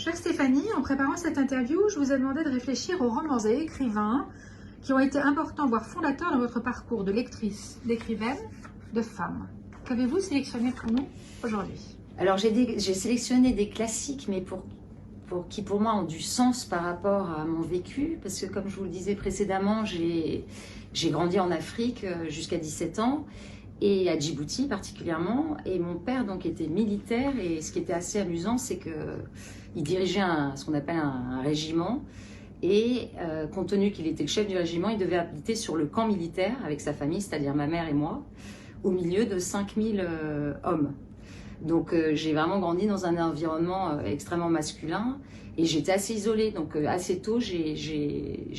Chère Stéphanie, en préparant cette interview, je vous ai demandé de réfléchir aux romans et écrivains qui ont été importants, voire fondateurs dans votre parcours de lectrice, d'écrivaine, de femme. Qu'avez-vous sélectionné pour nous aujourd'hui? Alors j'ai sélectionné des classiques, mais qui pour moi ont du sens par rapport à mon vécu, parce que comme je vous le disais précédemment, j'ai grandi en Afrique jusqu'à 17 ans, et à Djibouti particulièrement, et mon père donc était militaire, et ce qui était assez amusant, c'est qu'il dirigeait ce qu'on appelle un régiment, et compte tenu qu'il était le chef du régiment, il devait habiter sur le camp militaire avec sa famille, c'est-à-dire ma mère et moi, au milieu de 5000 hommes. Donc j'ai vraiment grandi dans un environnement extrêmement masculin, et j'étais assez isolée, donc assez tôt j'ai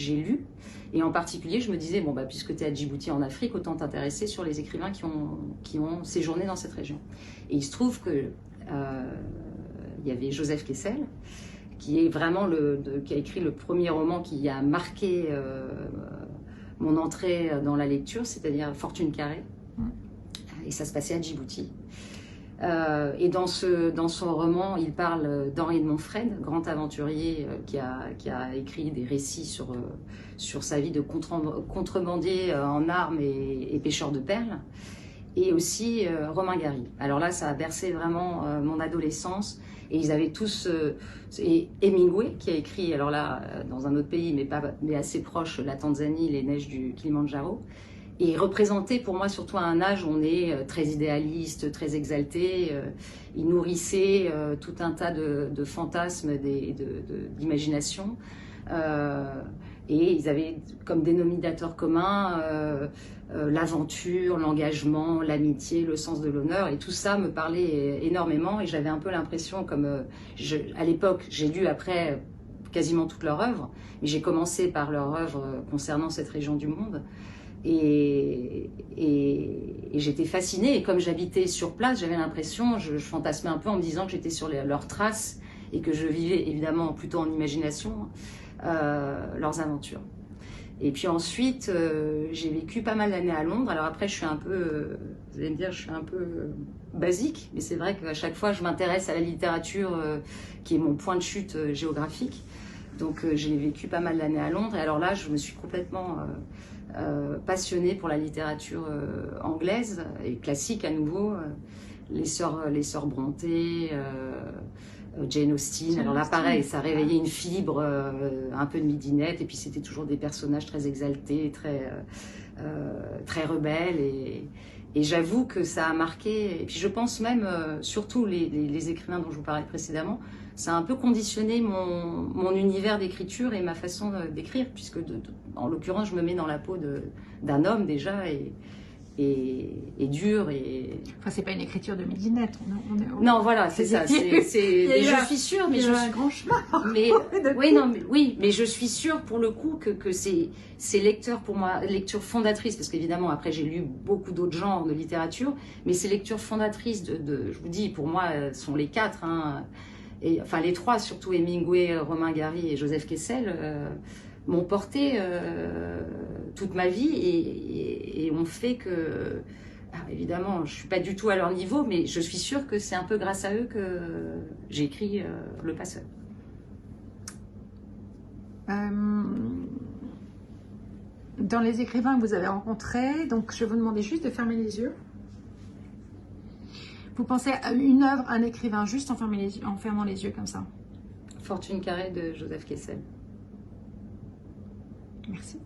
lu, et en particulier je me disais, bon bah puisque tu es à Djibouti en Afrique, autant t'intéresser sur les écrivains qui ont séjourné dans cette région. Et il se trouve que il y avait Joseph Kessel, qui est vraiment qui a écrit le premier roman qui a marqué mon entrée dans la lecture, c'est-à-dire Fortune carrée, et ça se passait à Djibouti. Et dans son roman, il parle d'Henri de Montfred, grand aventurier qui a écrit des récits sur sa vie de contrebandier en armes et pêcheur de perles, et aussi Romain Gary. Alors là, ça a bercé vraiment mon adolescence, et ils avaient tous, et Hemingway qui a écrit, alors là, dans un autre pays, mais assez proche, la Tanzanie, les neiges du Kilimandjaro. Et il représentait pour moi, surtout à un âge où on est très idéaliste, très exalté, il nourrissait tout un tas de fantasmes, d'imagination. Et ils avaient comme dénominateur commun l'aventure, l'engagement, l'amitié, le sens de l'honneur. Et tout ça me parlait énormément, et j'avais un peu l'impression, à l'époque, j'ai lu après quasiment toute leur œuvre, mais j'ai commencé par leur œuvre concernant cette région du monde. Et j'étais fascinée, et comme j'habitais sur place, j'avais l'impression, je fantasmais un peu en me disant que j'étais sur leurs traces, et que je vivais évidemment plutôt en imagination leurs aventures. Et puis ensuite, j'ai vécu pas mal d'années à Londres. Alors après, je suis un peu, vous allez me dire, je suis un peu basique, mais c'est vrai qu'à chaque fois, je m'intéresse à la littérature qui est mon point de chute géographique. Donc j'ai vécu pas mal d'années à Londres, et alors là, je me suis complètement passionnée pour la littérature anglaise et classique à nouveau, les sœurs Brontë, Jane Austen. Alors là, pareil, ça réveillait une fibre, un peu de midinette, et puis c'était toujours des personnages très exaltés, très rebelles, et j'avoue que ça a marqué. Et puis je pense même, surtout les écrivains dont je vous parlais précédemment, ça a un peu conditionné mon univers d'écriture et ma façon d'écrire, puisque en l'occurrence, je me mets dans la peau d'un homme déjà, et dur. Enfin, c'est pas une écriture de midinette. Non, voilà, c'est ça. Mais je suis sûre, mais un grand chemin. Mais je suis sûre pour le coup que ces lecteurs, pour moi, lectures fondatrices, parce qu'évidemment après j'ai lu beaucoup d'autres genres de littérature, mais ces lectures fondatrices je vous dis, pour moi, sont les quatre, hein, enfin les trois, surtout Hemingway, Romain Gary et Joseph Kessel, m'ont porté toute ma vie, et ont fait que, évidemment, je ne suis pas du tout à leur niveau, mais je suis sûre que c'est un peu grâce à eux que j'ai écrit Le Passeur. Dans les écrivains que vous avez rencontrés, donc je vais vous demander juste de fermer les yeux. Vous pensez à une œuvre, un écrivain, juste en fermant les yeux comme ça. Fortune carrée de Joseph Kessel. Merci.